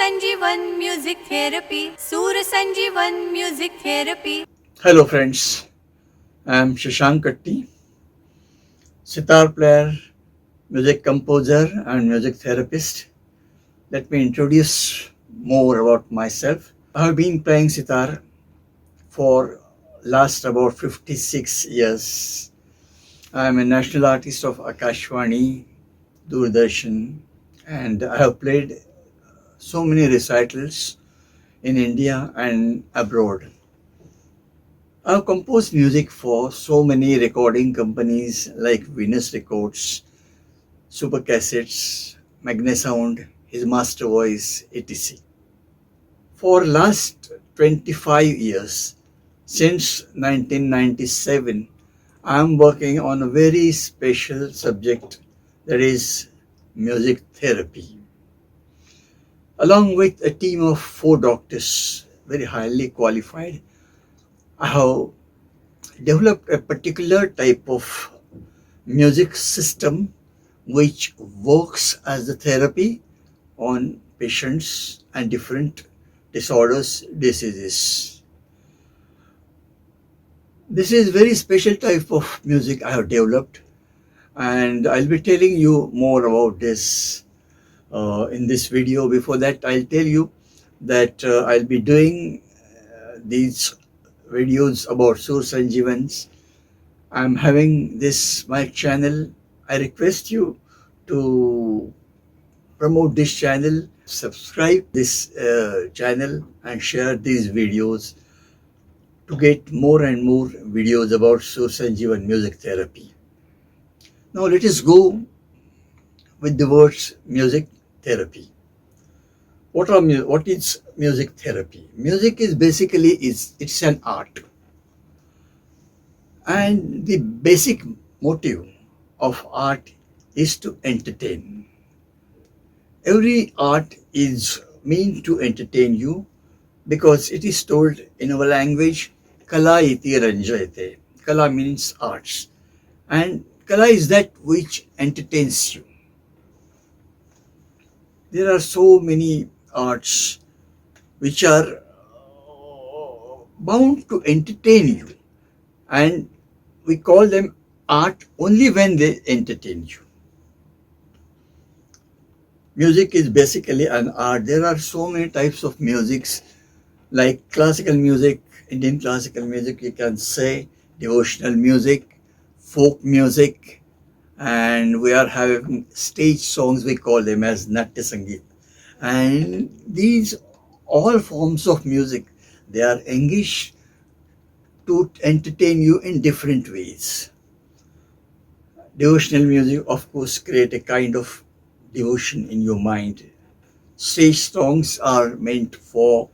Sanjeevan Music Therapy. Sur Sanjeevan Music Therapy. Hello friends, I am Shashank Katti, sitar player, music composer and music therapist. Let me introduce more about myself. I have been playing sitar for last about 56 years. I am a national artist of Akashvani, Doordarshan, and I have played so many recitals in India and abroad. I have composed music for so many recording companies like Venus Records, Super Cassettes, Magnesound, His Master Voice, etc. For last 25 years, since 1997, I am working on a very special subject, that is music therapy. Along with a team of 4 doctors, very highly qualified, I have developed a particular type of music system which works as a therapy on patients and different disorders, diseases. This is very special type of music I have developed, and I'll be telling you more about this in this video. Before that, I'll tell you that I'll be doing these videos about Sur Sanjeevans. I'm having this my channel. I request you to promote this channel, subscribe this channel and share these videos to get more and more videos about Sur Sanjeevan music therapy. Now let us go with the words music therapy. What is music therapy? Music is basically it's an art, and the basic motive of art is to entertain. Every art is meant to entertain you because it is told in our language, Kala iti ranjayate. Kala means arts, and Kala is that which entertains you. There are so many arts which are bound to entertain you, and we call them art only when they entertain you. Music is basically an art. There are so many types of musics, like classical music, Indian classical music, you can say, devotional music, folk music, and we are having stage songs, we call them as Natya Sangeet. And these all forms of music, they are engaged to entertain you in different ways. Devotional music, of course, create a kind of devotion in your mind. Stage songs are meant for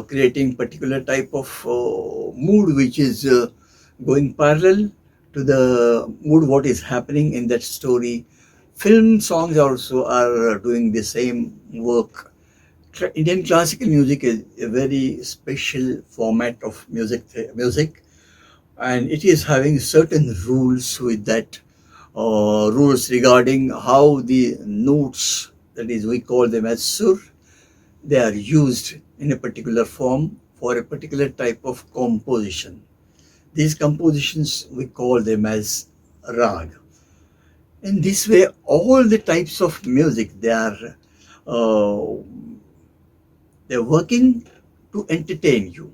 creating particular type of mood which is going parallel to the mood what is happening in that story. Film songs also are doing the same work. Indian classical music is a very special format of music, and it is having certain rules with that, rules regarding how the notes, that is we call them as sur, they are used in a particular form for a particular type of composition. These compositions we call them as rag. In this way, all the types of music, uh, they're working to entertain you.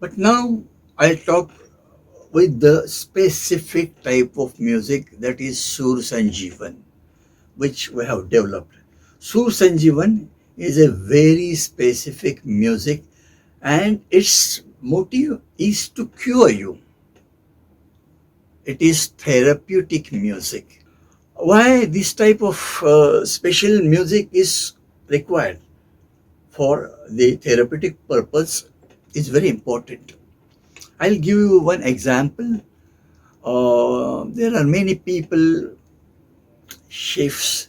But now I'll talk with the specific type of music, that is Sur Sanjeevan, which we have developed. Sur Sanjeevan is a very specific music, and its motive is to cure you. It is therapeutic music. Why this type of special music is required for the therapeutic purpose is very important. I'll give you one example. There are many people, chefs,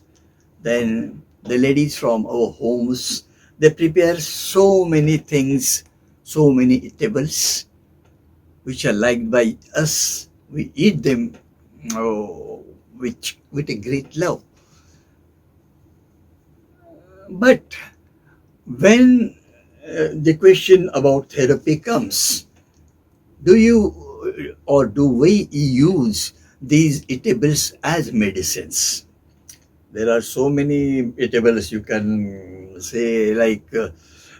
then the ladies from our homes, they prepare so many things, so many eatables which are liked by us. We eat them with a great love. But When the question about therapy comes, do you or do we use these eatables as medicines? There are so many eatables you can say, like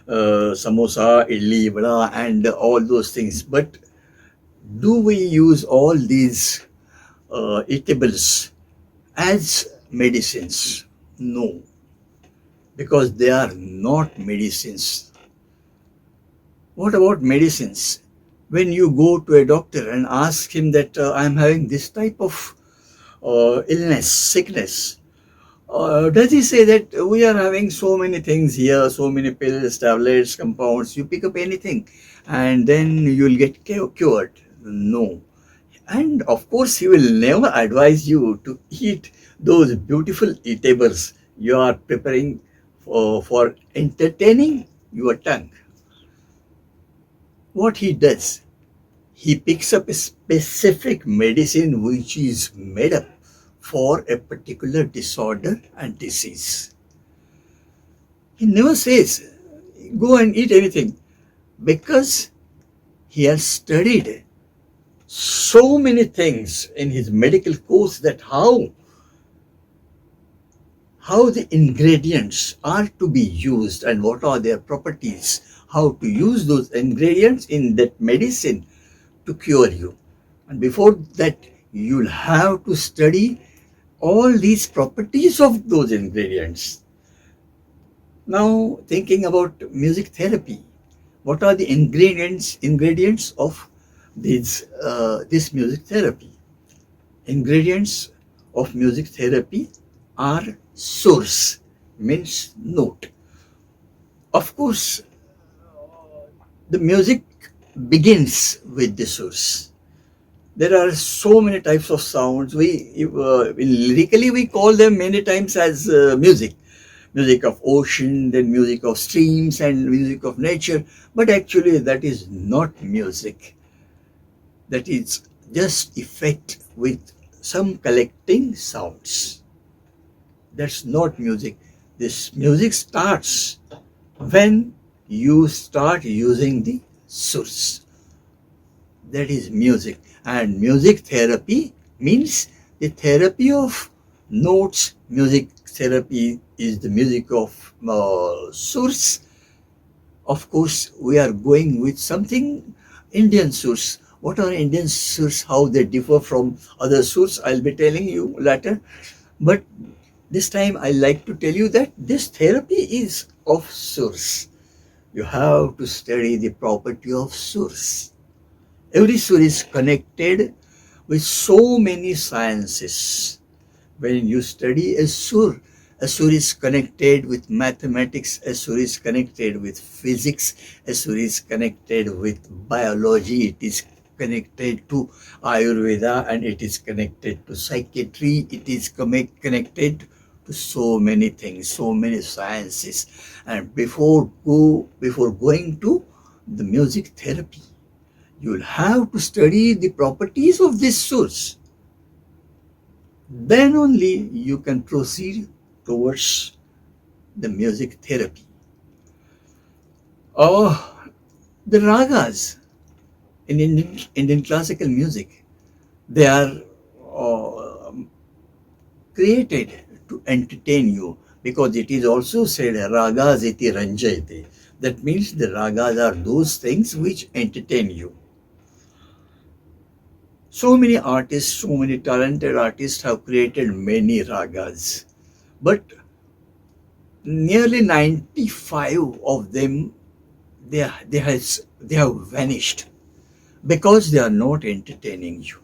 samosa, idli, vada, and all those things. But do we use all these eatables as medicines? No, because they are not medicines. What about medicines? When you go to a doctor and ask him that I'm having this type of illness, sickness, does he say that we are having so many things here, so many pills, tablets, compounds, you pick up anything and then you'll get cured? No. And of course, he will never advise you to eat those beautiful eatables you are preparing for entertaining your tongue. What he does, he picks up a specific medicine which is made up for a particular disorder and disease. He never says, go and eat anything, because he has studied so many things in his medical course that how the ingredients are to be used and what are their properties, how to use those ingredients in that medicine to cure you. And before that, you'll have to study all these properties of those ingredients. Now, thinking about music therapy, what are the ingredients of this music therapy? Ingredients of music therapy are source, means note. Of course, the music begins with the source. There are so many types of sounds. Lyrically we call them many times as music of ocean, then music of streams, and music of nature. But actually, that is not music. That is just effect with some collecting sounds. That's not music. This music starts when you start using the source. That is music. And music therapy means the therapy of notes. Music therapy is the music of source. Of course, we are going with something Indian source. What are Indian source? How they differ from other source? I'll be telling you later. But this time I like to tell you that this therapy is of source. You have to study the property of source. Every sur is connected with so many sciences. When you study a sur is connected with mathematics, a sur is connected with physics, a sur is connected with biology, it is connected to Ayurveda, and it is connected to psychiatry, it is connected to so many things, so many sciences. And before going to the music therapy, you'll have to study the properties of this source. Then only you can proceed towards the music therapy. Oh, the ragas in Indian classical music, they are uh, created to entertain you, because it is also said ragas iti ranjayate. That means the ragas are those things which entertain you. So many artists, so many talented artists have created many ragas, but nearly 95 of them they have vanished because they are not entertaining you,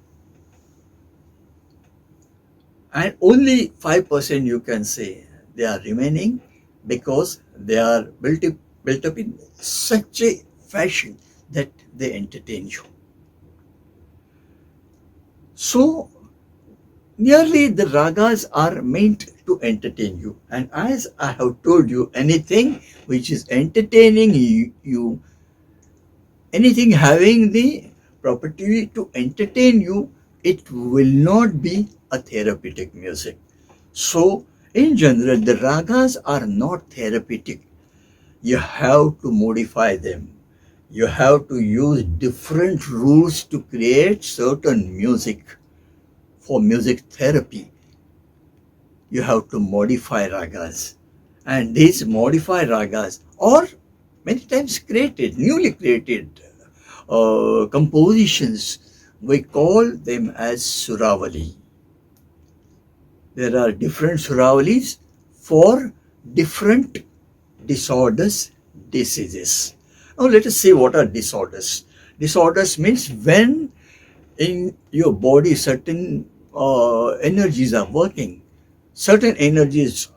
and only 5% you can say they are remaining because they are built up in such a fashion that they entertain you. So nearly the ragas are meant to entertain you. And as I have told you, anything which is entertaining you, anything having the property to entertain you, it will not be a therapeutic music. So, in general, the ragas are not therapeutic. you have to modify them. You have to use different rules to create certain music. For music therapy, you have to modify ragas. And these modified ragas are many times created, newly created compositions. We call them as Suravali. There are different Suravalis for different disorders, diseases. Now let us see what are disorders. Disorders means when in your body certain energies are working, certain energies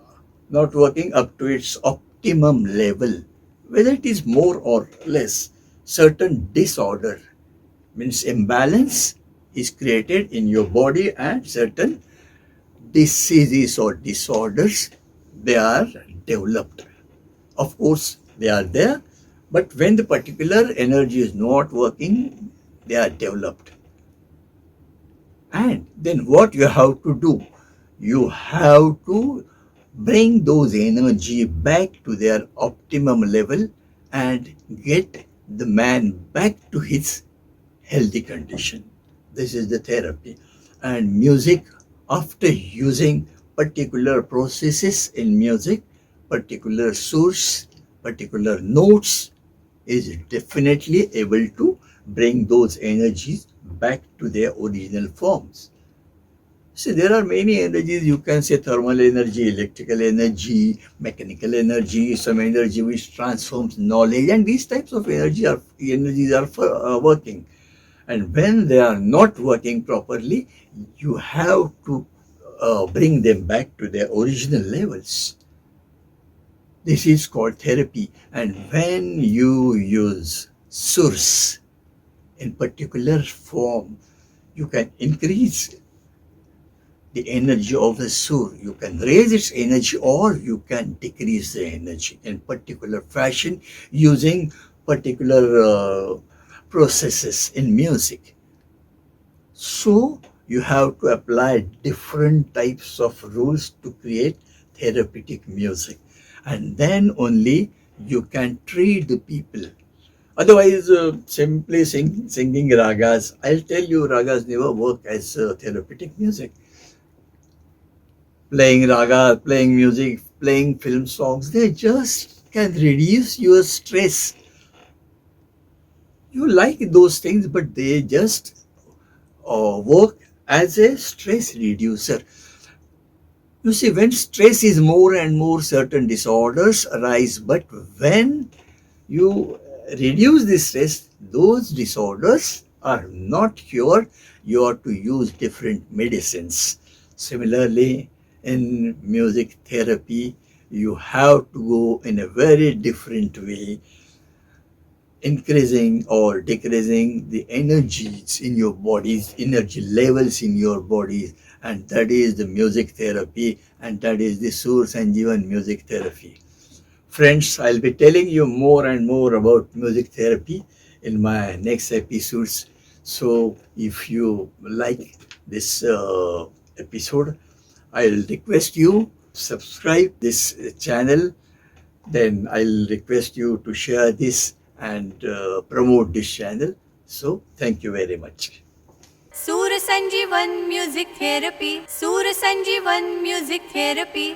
not working up to its optimum level, whether it is more or less, certain disorder means imbalance is created in your body and certain diseases or disorders they are developed. Of course, they are there, but when the particular energy is not working, they are developed. And then what you have to do? You have to bring those energy back to their optimum level and get the man back to his healthy condition. This is the therapy. And music, after using particular processes in music, particular source, particular notes, is definitely able to bring those energies back to their original forms. See, there are many energies. You can say thermal energy, electrical energy, mechanical energy, some energy which transforms knowledge, and these types of energies are working. And when they are not working properly, you have to bring them back to their original levels. This is called therapy. And when you use source in particular form, you can increase the energy of the sur. You can raise its energy or you can decrease the energy in particular fashion using particular processes in music. So you have to apply different types of rules to create therapeutic music, and then only you can treat the people. Otherwise, simply singing ragas, I'll tell you, ragas never work as therapeutic music. Playing raga, playing music, playing film songs, they just can reduce your stress. You like those things, but they just work as a stress reducer. You see, when stress is more and more, certain disorders arise, but when you reduce the stress, those disorders are not cured. You have to use different medicines. Similarly, in music therapy, you have to go in a very different way, increasing or decreasing the energies in your bodies, energy levels in your bodies, and that is the music therapy, and that is the source and even music therapy. Friends, I'll be telling you more and more about music therapy in my next episodes. So if you like this episode, I'll request you subscribe this channel. Then I'll request you to share this and promote this channel. So thank you very much. Sur Sanjeevan Music Therapy. Sur Sanjeevan Music Therapy.